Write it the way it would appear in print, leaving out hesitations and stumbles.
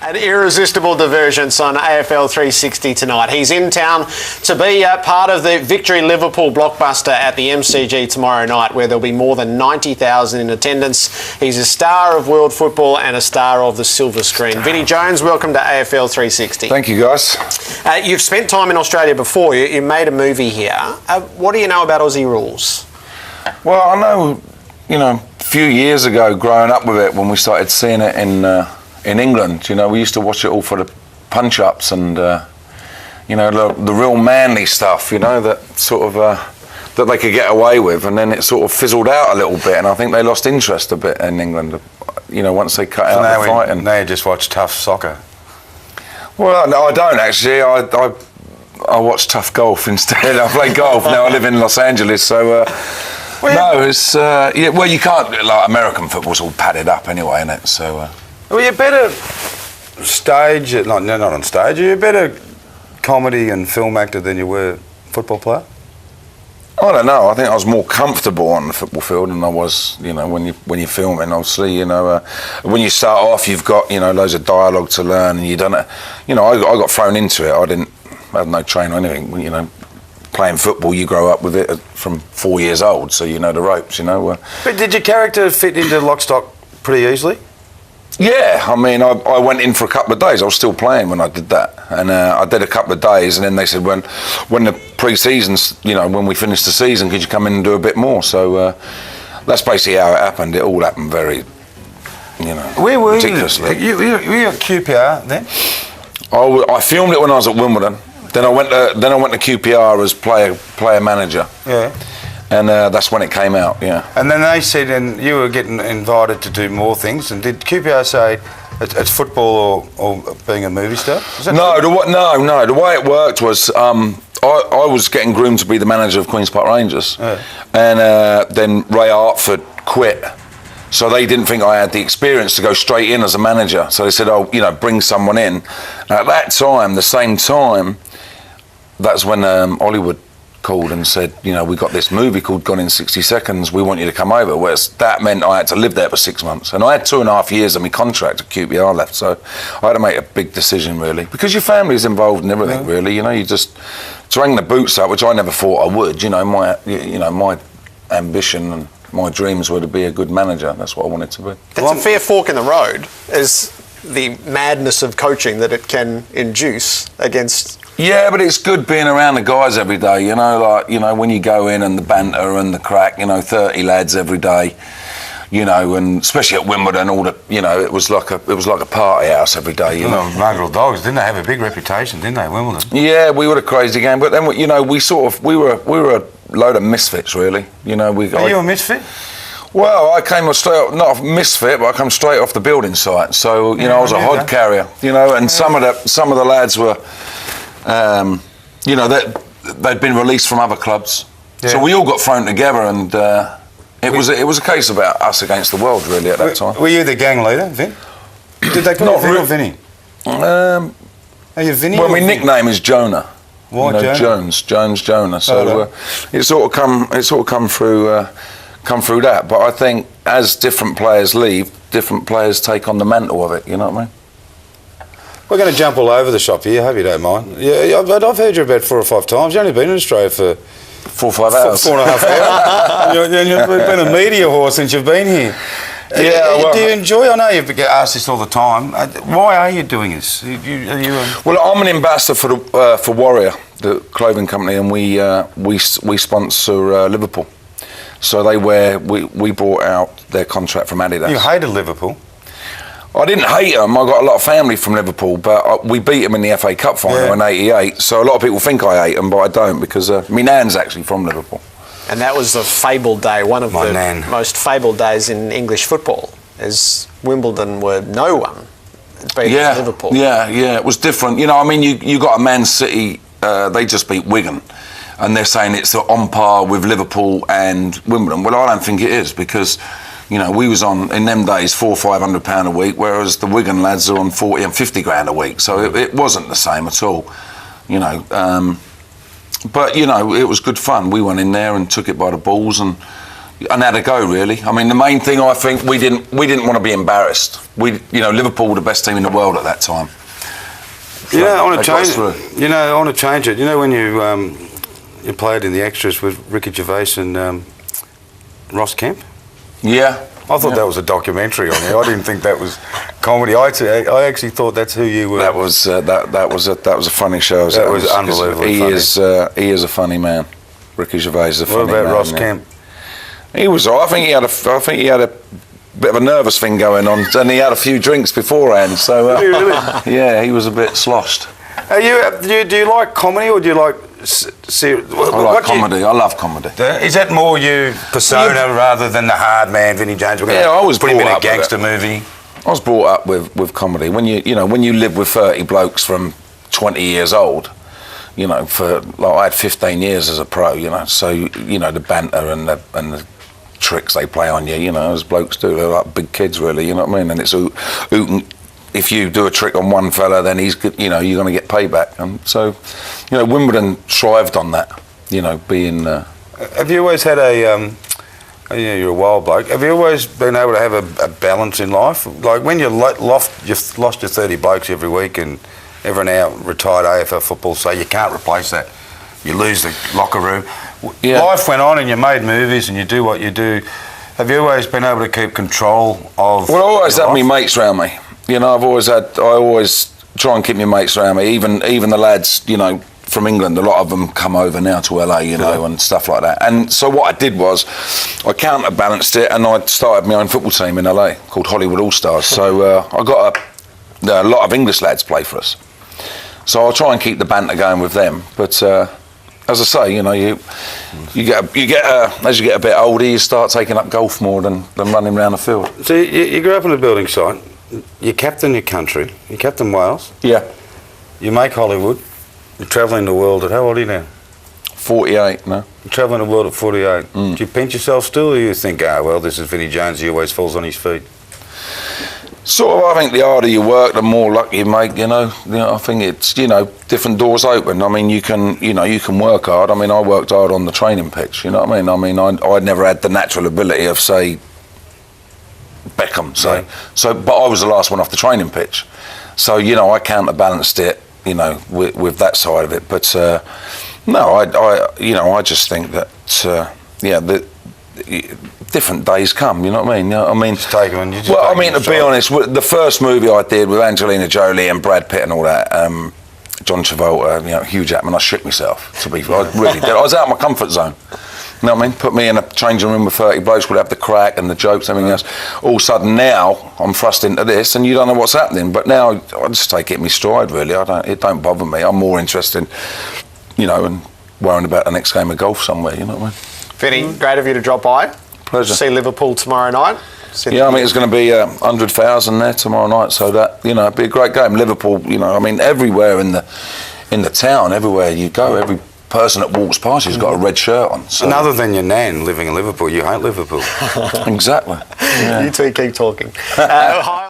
An irresistible divergence on AFL360 tonight. He's in town to be part of the Victory Liverpool blockbuster at the MCG tomorrow night, where there'll be more than 90,000 in attendance. He's a star of world football and a star of the silver screen. Vinnie Jones, welcome to AFL360. Thank you, guys. You've spent time in Australia before. You made a movie here. What do you know about Aussie Rules? Well, I know, a few years ago, growing up with it, when we started seeing it in England, we used to watch it all for the punch-ups and, the real manly stuff, that sort of, that they could get away with, and then it sort of fizzled out a little bit, and I think they lost interest a bit in England, once they cut out the fighting. Now you just watch tough soccer. Well, no, I don't actually. I watch tough golf instead. I play golf now. I live in Los Angeles, so it's you can't, like, American football's all padded up anyway, isn't it? So. Well, you're better stage, not on stage. You're a better comedy and film actor than you were football player. I don't know. I think I was more comfortable on the football field than I was, when you're filming. Obviously, when you start off, you've got loads of dialogue to learn, and you don't. I got thrown into it. I had no training or anything. Playing football, you grow up with it from 4 years old, so you know the ropes. But did your character fit into Lock, Stock pretty easily? Yeah, I went in for a couple of days. I was still playing when I did that, and I did a couple of days, and then they said when the pre-seasons, when we finished the season, could you come in and do a bit more? So that's basically how it happened. It all happened very, Where were ridiculously. You? Were you at QPR then? I filmed it when I was at Wimbledon. Then I went to QPR as player manager. Yeah. And that's when it came out, yeah. And then they said, and you were getting invited to do more things. And did QPR say it's football or being a movie star? No. The way it worked was I was getting groomed to be the manager of Queen's Park Rangers, and then Ray Hartford quit. So they didn't think I had the experience to go straight in as a manager. So they said, bring someone in. And at that time, the same time, that's when Hollywood called and said, we got this movie called Gone in 60 Seconds, we want you to come over. Whereas that meant I had to live there for 6 months. And I had 2.5 years of my contract at QPR left, so I had to make a big decision, really. Because your family's involved in everything, really. You just to hang the boots up, which I never thought I would. My ambition and my dreams were to be a good manager. That's what I wanted to be. That's a fair fork in the road, is the madness of coaching that it can induce against... Yeah, but it's good being around the guys every day, when you go in and the banter and the crack, 30 lads every day, and especially at Wimbledon, it was like a party house every day, Gnarled Dogs, didn't they have a big reputation, didn't they, Wimbledon? Yeah, we were a crazy game, but then, we were a load of misfits, really. Are you a misfit? Well, I came not a misfit, but I come straight off the building site. So, I was a hod carrier, and some of the lads were... they'd been released from other clubs, so we all got thrown together, and it was a case about us against the world, really, at that time. Were you the gang leader, Vin? Did they call you Vin or Vinny? Are you Vinny? Well, my nickname is Jonah. Why Jonah? Jonah. So it sort of come through that. But I think as different players leave, different players take on the mantle of it. You know what I mean? We're going to jump all over the shop here, I hope you don't mind. Yeah, I've heard you about 4 or 5 times. You've only been in Australia for 4 or 5 hours. 4.5 hours. You've been a media whore since you've been here. Do you enjoy? I know you get asked this all the time. Why are you doing this? Well, I'm an ambassador for Warrior, the clothing company, and we sponsor Liverpool. So we bought out their contract from Adidas. You hated Liverpool. I didn't hate them. I got a lot of family from Liverpool, but we beat them in the FA Cup final in '88. So a lot of people think I hate them, but I don't, because my nan's actually from Liverpool. And that was a fabled day, one of the most fabled days in English football, as Wimbledon were no one beat Liverpool. Yeah, it was different. You got a Man City, they just beat Wigan, and they're saying it's on par with Liverpool and Wimbledon. Well, I don't think it is, because... we was on, in them days, £400-500 a week, whereas the Wigan lads are on 40 and 50 grand a week. So it wasn't the same at all, But, it was good fun. We went in there and took it by the balls, and, and had a go, really. I mean, the main thing, I think, we didn't want to be embarrassed. Liverpool were the best team in the world at that time. So I want to change it. I want to change it. When you played in the extras with Ricky Gervais and Ross Kemp? Yeah. I thought that was a documentary on you. I didn't think that was comedy. I actually thought that's who you were. That was a funny show. That was unbelievably funny. He is a funny man. Ricky Gervais is a funny man. What about Ross Kemp? He was. I think he had a bit of a nervous thing going on, and he had a few drinks beforehand. So really? Yeah, he was a bit sloshed. Do you like comedy or do you like serious? I like comedy. I love comedy. Is that more you persona rather than the hard man, Vinnie Jones? I was put him in brought a up gangster movie. I was brought up with comedy. When you live with 30 blokes from 20 years old, I had 15 years as a pro. So the banter and the tricks they play on you, as blokes do, they're like big kids, really. You know what I mean? And it's if you do a trick on one fella, then he's you're going to get payback. And so, Wimbledon thrived on that. Being. Have you always had you're a wild bloke. Have you always been able to have a balance in life? Like when you've lost your 30 blokes every week, and everyone now retired AFL football say you can't replace that. You lose the locker room. Yeah. Life went on, and you made movies, and you do what you do. Have you always been able to keep control of? Well, I always had my mates around me. I always try and keep my mates around me. Even the lads, from England, a lot of them come over now to LA, and stuff like that. And so what I did was, I counterbalanced it, and I started my own football team in LA called Hollywood All Stars. So I got a lot of English lads play for us. So I'll try and keep the banter going with them. But as I say, you get as you get a bit older, you start taking up golf more than running around the field. So you grew up on a building site. You captain your country. You captain Wales. Yeah. You make Hollywood. You're travelling the world at, how old are you now? 48 now. You're travelling the world at 48. Do you pinch yourself still, or you think, well, this is Vinnie Jones, he always falls on his feet? Sort of, I think the harder you work, the more luck you make, I think it's, different doors open. I mean, you can work hard. I mean, I worked hard on the training pitch, you know what I mean? I mean, I'd never had the natural ability of, say, Beckham, say. Yeah. So, but I was the last one off the training pitch. So, I counterbalanced it, with that side of it. But, no, I just think that, the different days come, you know what I mean? Just take them and you just to be honest, the first movie I did with Angelina Jolie and Brad Pitt and all that, John Travolta, Hugh Jackman, I shook myself, to be fair. I really did. I was out of my comfort zone. You know what I mean? Put me in a changing room with 30 blokes, would have the crack and the jokes and everything else. All of a sudden now, I'm thrust into this and you don't know what's happening. But now, I just take it in my stride, really. It don't bother me. I'm more interested, in worrying about the next game of golf somewhere, you know what I mean? Vinnie, great of you to drop by. Pleasure. See Liverpool tomorrow night. Yeah, I mean, it's going to be 100,000 there tomorrow night, so that, it'd be a great game. Liverpool, everywhere in the town, everywhere you go, every person that walks past you's got a red shirt on. So. And other than your nan living in Liverpool, you hate Liverpool. Exactly. Yeah. You two keep talking.